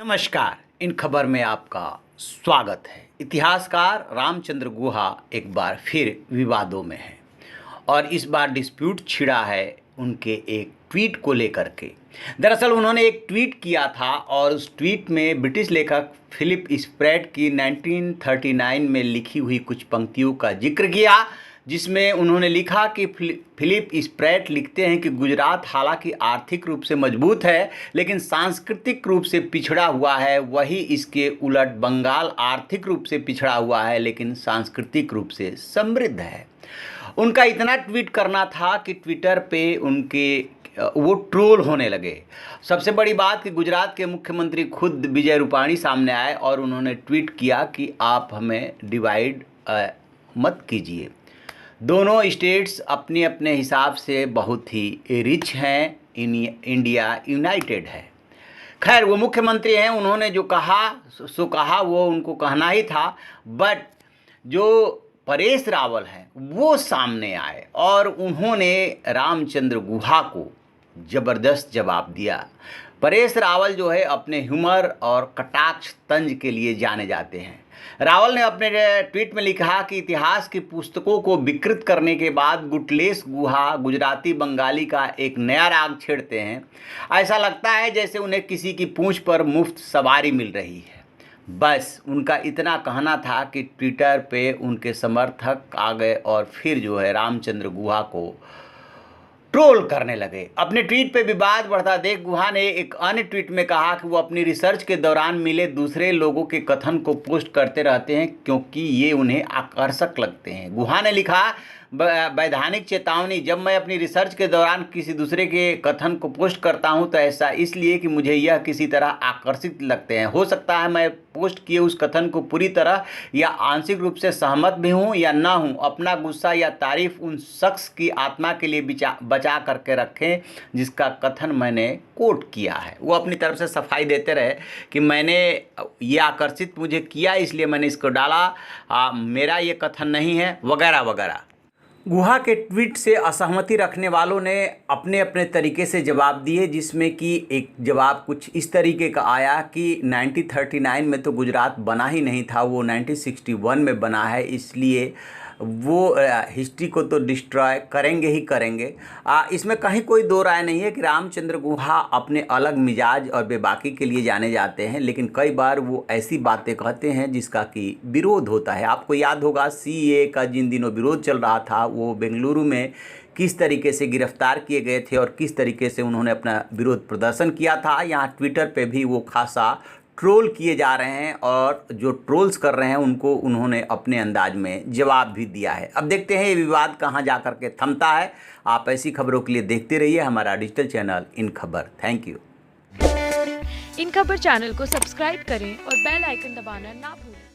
नमस्कार। इन खबर में आपका स्वागत है। इतिहासकार रामचंद्र गुहा एक बार फिर विवादों में हैं और इस बार डिस्प्यूट छिड़ा है उनके एक ट्वीट को लेकर के। दरअसल उन्होंने एक ट्वीट किया था और उस ट्वीट में ब्रिटिश लेखक फिलिप स्प्रैट की 1939 में लिखी हुई कुछ पंक्तियों का जिक्र किया, जिसमें उन्होंने लिखा कि फिलिप स्प्रैट लिखते हैं कि गुजरात हालांकि आर्थिक रूप से मजबूत है लेकिन सांस्कृतिक रूप से पिछड़ा हुआ है, वही इसके उलट बंगाल आर्थिक रूप से पिछड़ा हुआ है लेकिन सांस्कृतिक रूप से समृद्ध है। उनका इतना ट्वीट करना था कि ट्विटर पे वो ट्रोल होने लगे। सबसे बड़ी बात कि गुजरात के मुख्यमंत्री खुद विजय रूपाणी सामने आए और उन्होंने ट्वीट किया कि आप हमें डिवाइड मत कीजिए। दोनों स्टेट्स अपने अपने हिसाब से बहुत ही रिच हैं, इंडिया यूनाइटेड है। खैर, वो मुख्यमंत्री हैं, उन्होंने जो कहा सो कहा, वो उनको कहना ही था। बट जो परेश रावल हैं वो सामने आए और उन्होंने रामचंद्र गुहा को ज़बरदस्त जवाब दिया। परेश रावल जो है अपने ह्यूमर और कटाक्ष तंज के लिए जाने जाते हैं। रावल ने अपने ट्वीट में लिखा कि इतिहास की पुस्तकों को विकृत करने के बाद गुटलेस गुहा गुजराती बंगाली का एक नया राग छेड़ते हैं। ऐसा लगता है जैसे उन्हें किसी की पूंछ पर मुफ्त सवारी मिल रही है। बस उनका इतना कहना था कि ट्विटर पे उनके समर्थक आ गए और फिर जो है रामचंद्र गुहा को ट्रोल करने लगे। अपने ट्वीट पे विवाद बढ़ता देख गुहा ने एक अन्य ट्वीट में कहा कि वो अपनी रिसर्च के दौरान मिले दूसरे लोगों के कथन को पोस्ट करते रहते हैं क्योंकि ये उन्हें आकर्षक लगते हैं। गुहा ने लिखा, वैधानिक चेतावनी, जब मैं अपनी रिसर्च के दौरान किसी दूसरे के कथन को पोस्ट करता हूं तो ऐसा इसलिए कि मुझे यह किसी तरह आकर्षित लगते हैं। हो सकता है मैं पोस्ट किए उस कथन को पूरी तरह या आंशिक रूप से सहमत भी हूं या ना हूं। अपना गुस्सा या तारीफ उन शख्स की आत्मा के लिए बचा करके रखें जिसका कथन मैंने कोट किया है। वो अपनी तरफ से सफाई देते रहे कि मैंने ये आकर्षित मुझे किया इसलिए मैंने इसको डाला, मेरा ये कथन नहीं है, वगैरह वगैरह। गुहा के ट्वीट से असहमति रखने वालों ने अपने अपने तरीके से जवाब दिए, जिसमें कि एक जवाब कुछ इस तरीके का आया कि 1939 में तो गुजरात बना ही नहीं था, वो 1961 में बना है, इसलिए वो हिस्ट्री को तो डिस्ट्रॉय करेंगे ही करेंगे। इसमें कहीं कोई दो राय नहीं है कि रामचंद्र गुहा अपने अलग मिजाज और बेबाकी के लिए जाने जाते हैं, लेकिन कई बार वो ऐसी बातें कहते हैं जिसका कि विरोध होता है। आपको याद होगा सीए का जिन दिनों विरोध चल रहा था, वो बेंगलुरु में किस तरीके से गिरफ्तार किए गए थे और किस तरीके से उन्होंने अपना विरोध प्रदर्शन किया था। यहाँ ट्विटर पे भी वो खासा ट्रोल किए जा रहे हैं और जो ट्रोल्स कर रहे हैं उनको उन्होंने अपने अंदाज में जवाब भी दिया है। अब देखते हैं ये विवाद कहां जा कर के थमता है। आप ऐसी खबरों के लिए देखते रहिए हमारा डिजिटल चैनल इन खबर। Thank you. इन खबर चैनल को सब्सक्राइब करें और बेल आइकन दबाना ना भूलें।